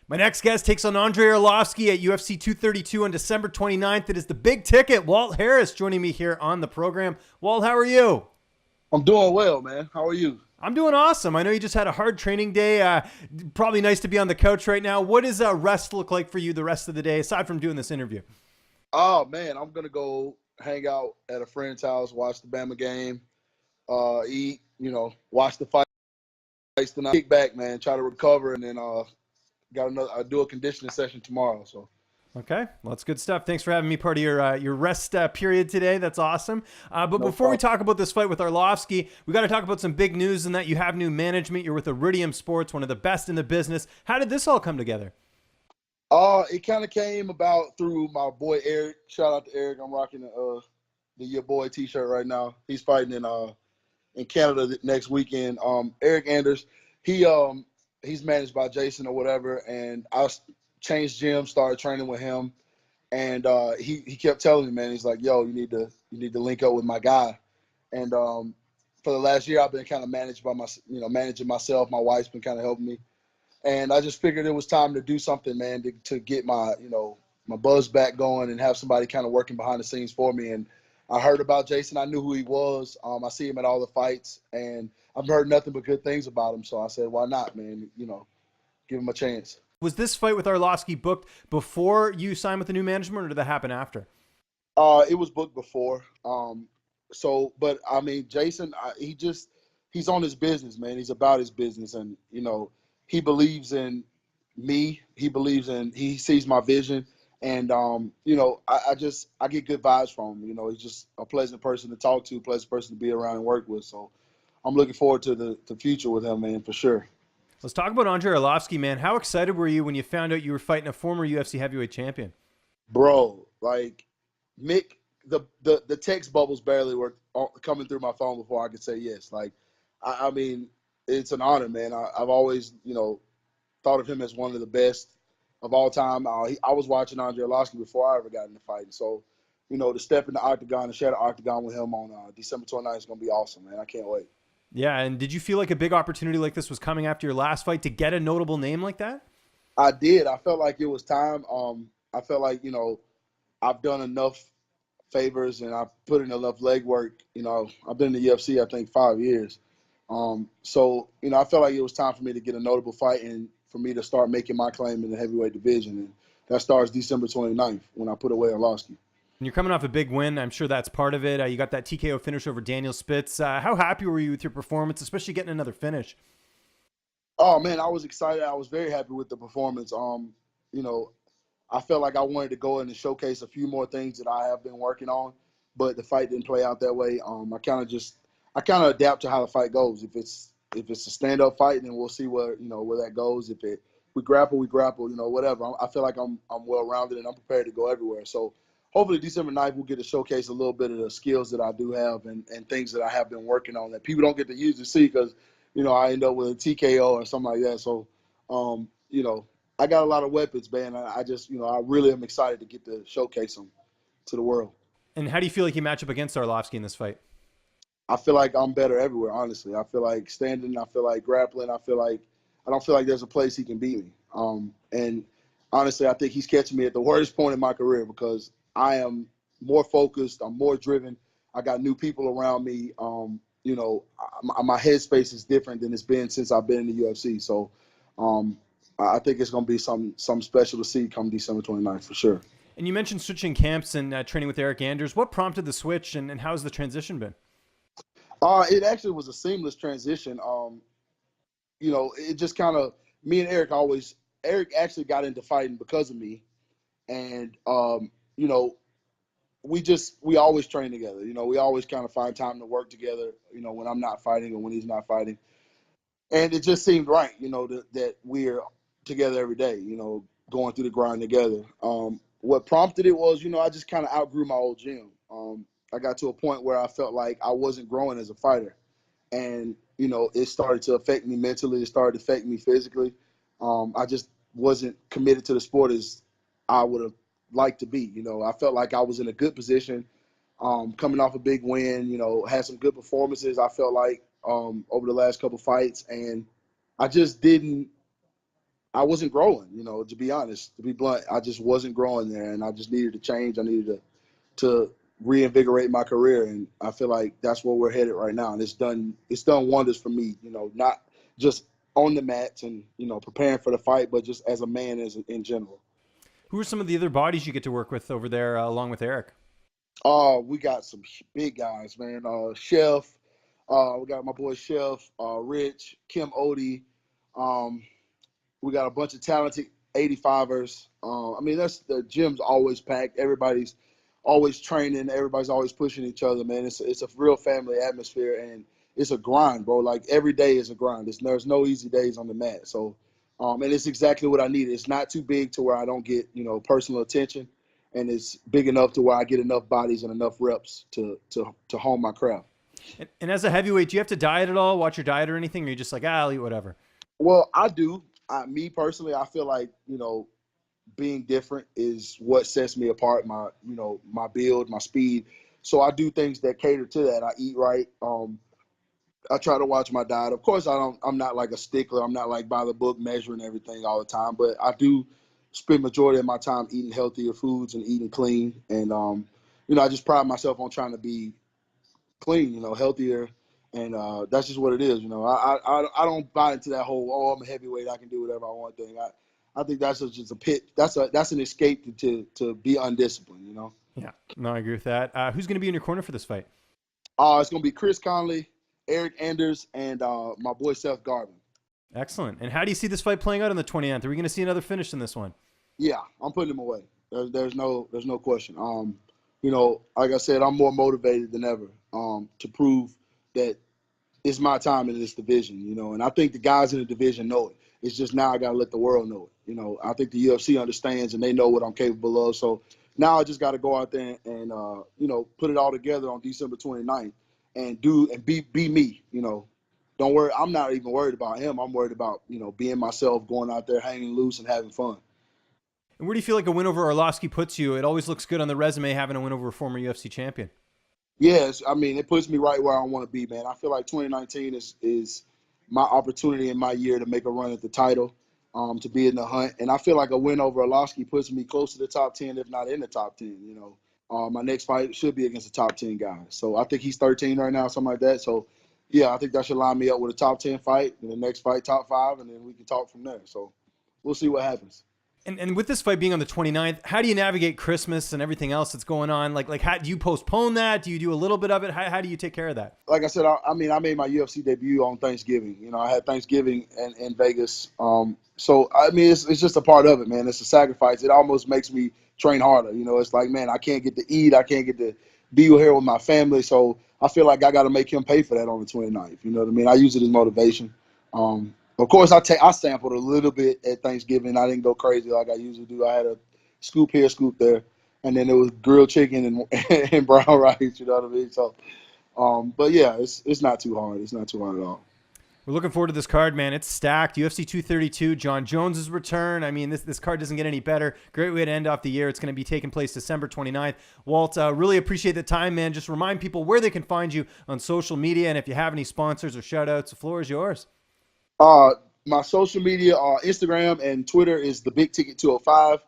My next guest takes on Andrei Arlovski at UFC 232 on December 29th. It is the big ticket. Walt Harris joining me here on the program. Walt, how are you? I'm doing well, man. How are you? I'm doing awesome. I know you just had a hard training day. Probably nice to be on the couch right now. What does rest look like for you the rest of the day, aside from doing this interview? Oh, man, I'm going to go hang out at a friend's house, watch the Bama game, eat, watch the fights tonight, kick back, man, try to recover, and then I do a conditioning session tomorrow. So. Okay, well, that's good stuff. Thanks for having me part of your rest period today. That's awesome. But No before we problem. talk about this fight with Arlovski, we got to talk about some big news in that you have new management. You're with Iridium Sports, one of the best in the business. How did this all come together? It kind of came about through my boy Eric. Shout out to Eric. I'm rocking the Your Boy T-shirt right now. He's fighting in Canada next weekend. Eric Anders, he's managed by Jason or whatever, and changed gym, started training with him, and he kept telling me, man, he's like, yo, you need to link up with my guy, and for the last year I've been kind of managing myself. My wife's been kind of helping me, and I just figured it was time to do something, man, to get my buzz back going and have somebody kind of working behind the scenes for me. And I heard about Jason. I knew who he was. I see him at all the fights, and I've heard nothing but good things about him. So I said, why not, man? Give him a chance. Was this fight with Arlovski booked before you signed with the new management, or did that happen after? It was booked before. But I mean, Jason, he's on his business, man. He's about his business, and he believes in me. He sees my vision, and I get good vibes from him. He's just a pleasant person to talk to, pleasant person to be around and work with. So I'm looking forward to the future with him, man, for sure. Let's talk about Andrei Arlovski, man. How excited were you when you found out you were fighting a former UFC heavyweight champion? Bro, like Mick, the text bubbles barely were coming through my phone before I could say yes. Like, I mean, it's an honor, man. I've always, thought of him as one of the best of all time. I was watching Andrei Arlovski before I ever got into fighting. So, to step in the octagon and share the octagon with him on December 29th is going to be awesome, man. I can't wait. Yeah, and did you feel like a big opportunity like this was coming after your last fight to get a notable name like that? I did. I felt like it was time. I felt like, I've done enough favors and I've put in enough legwork. I've been in the UFC, I think, 5 years. I felt like it was time for me to get a notable fight and for me to start making my claim in the heavyweight division. And that starts December 29th when I put away Arlovski. And you're coming off a big win. I'm sure that's part of it. You got that TKO finish over Daniel Spitz. How happy were you with your performance, especially getting another finish? Oh, man, I was excited. I was very happy with the performance. I felt like I wanted to go in and showcase a few more things that I have been working on, but the fight didn't play out that way. I kind of adapt to how the fight goes. If it's a stand-up fight, then we'll see where that goes. If we grapple, whatever. I feel like I'm well-rounded and I'm prepared to go everywhere. So hopefully December 9th we'll get to showcase a little bit of the skills that I do have and things that I have been working on that people don't get to usually see because, I end up with a TKO or something like that. So, I got a lot of weapons, man. I really am excited to get to showcase them to the world. And how do you feel like you match up against Arlovski in this fight? I feel like I'm better everywhere, honestly. I feel like standing, I feel like grappling, I don't feel like there's a place he can beat me. And honestly, I think he's catching me at the worst point in my career because I am more focused, I'm more driven. I got new people around me. My headspace is different than it's been since I've been in the UFC. So I think it's going to be something special to see come December 29th for sure. And you mentioned switching camps and training with Eric Anders. What prompted the switch and how has the transition been? It actually was a seamless transition. It just kind of me and Eric actually got into fighting because of me, and we always train together. We always kind of find time to work together. When I'm not fighting or when he's not fighting, and it just seemed right. That we're together every day. Going through the grind together. What prompted it was, I just kind of outgrew my old gym. I got to a point where I felt like I wasn't growing as a fighter. And, it started to affect me mentally. It started to affect me physically. I just wasn't committed to the sport as I would have liked to be. I felt like I was in a good position, coming off a big win, had some good performances, I felt like, over the last couple fights. And I just didn't I wasn't growing, to be honest, to be blunt. I just wasn't growing there, and I just needed to change. I needed to reinvigorate my career, and I feel like that's where we're headed right now. And it's done wonders for me, not just on the mats and, preparing for the fight, but just as a man in general. Who are some of the other bodies you get to work with over there, along with Eric? We got some big guys, man. Chef, we got my boy Chef, Rich, Kim Odie. Um, we got a bunch of talented 85ers. I mean, the gym's always packed. Everybody's always training. Everybody's always pushing each other, man. It's a real family atmosphere, and it's a grind, bro. Like, every day is a grind. There's no easy days on the mat. So, and it's exactly what I needed. It's not too big to where I don't get, personal attention, and it's big enough to where I get enough bodies and enough reps to hone my craft. And as a heavyweight, do you have to diet at all? Watch your diet or anything? Or are you just like, I'll eat whatever? Well, I do. Me personally, I feel like, being different is what sets me apart. My build, my speed. So I do things that cater to that. I eat right. I try to watch my diet. Of course, I'm not like a stickler. I'm not like by the book measuring everything all the time. But I do spend majority of my time eating healthier foods and eating clean. And I just pride myself on trying to be clean. Healthier. And that's just what it is. I don't buy into that whole, I'm a heavyweight, I can do whatever I want thing. I think that's just a pit. That's an escape to be undisciplined. Yeah, no, I agree with that. Who's going to be in your corner for this fight? It's gonna be Chris Conley, Eric Anders, and my boy Seth Garvin. Excellent. And how do you see this fight playing out on the 29th? Are we going to see another finish in this one? Yeah, I'm putting him away. There's no question. Like I said, I'm more motivated than ever to prove that it's my time in this division, and I think the guys in the division know it. It's just now I got to let the world know it. I think the UFC understands and they know what I'm capable of. So now I just got to go out there and put it all together on December 29th and be me. Don't worry. I'm not even worried about him. I'm worried about, being myself, going out there, hanging loose and having fun. And where do you feel like a win over Arlovski puts you? It always looks good on the resume having a win over a former UFC champion. Yes, I mean, it puts me right where I want to be, man. I feel like 2019 is my opportunity in my year to make a run at the title, to be in the hunt. And I feel like a win over Arlovski puts me close to the top 10, if not in the top 10, My next fight should be against a top 10 guy. So I think he's 13 right now, something like that. So, yeah, I think that should line me up with a top 10 fight, and the next fight, top 5, and then we can talk from there. So we'll see what happens. And with this fight being on the 29th, how do you navigate Christmas and everything else that's going on? Like how do you postpone that? Do you do a little bit of it? How do you take care of that? Like I said, I made my UFC debut on Thanksgiving. I had Thanksgiving in Vegas. So, I mean, it's just a part of it, man. It's a sacrifice. It almost makes me train harder. It's like, man, I can't get to eat. I can't get to be here with my family. So I feel like I got to make him pay for that on the 29th. You know what I mean? I use it as motivation. Of course, I sampled a little bit at Thanksgiving. I didn't go crazy like I usually do. I had a scoop here, scoop there, and then it was grilled chicken and brown rice. You know what I mean? So, but yeah, it's not too hard. It's not too hard at all. We're looking forward to this card, man. It's stacked. UFC 232, John Jones's return. I mean, this card doesn't get any better. Great way to end off the year. It's going to be taking place December 29th. Walt, really appreciate the time, man. Just remind people where they can find you on social media, and if you have any sponsors or shout-outs, the floor is yours. My social media, Instagram and Twitter is the Big Ticket 205.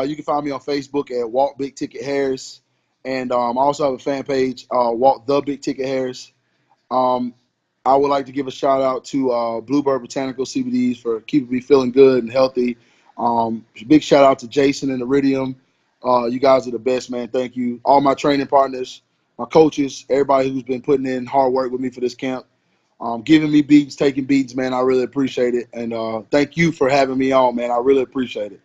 You can find me on Facebook at Walt Big Ticket Harris, and I also have a fan page, Walt the Big Ticket Harris. I would like to give a shout out to Bluebird Botanical CBDs for keeping me feeling good and healthy. Big shout out to Jason and Iridium. You guys are the best, man. Thank you. All my training partners, my coaches, everybody who's been putting in hard work with me for this camp. Giving me beats, taking beats, man. I really appreciate it. And thank you for having me on, man. I really appreciate it.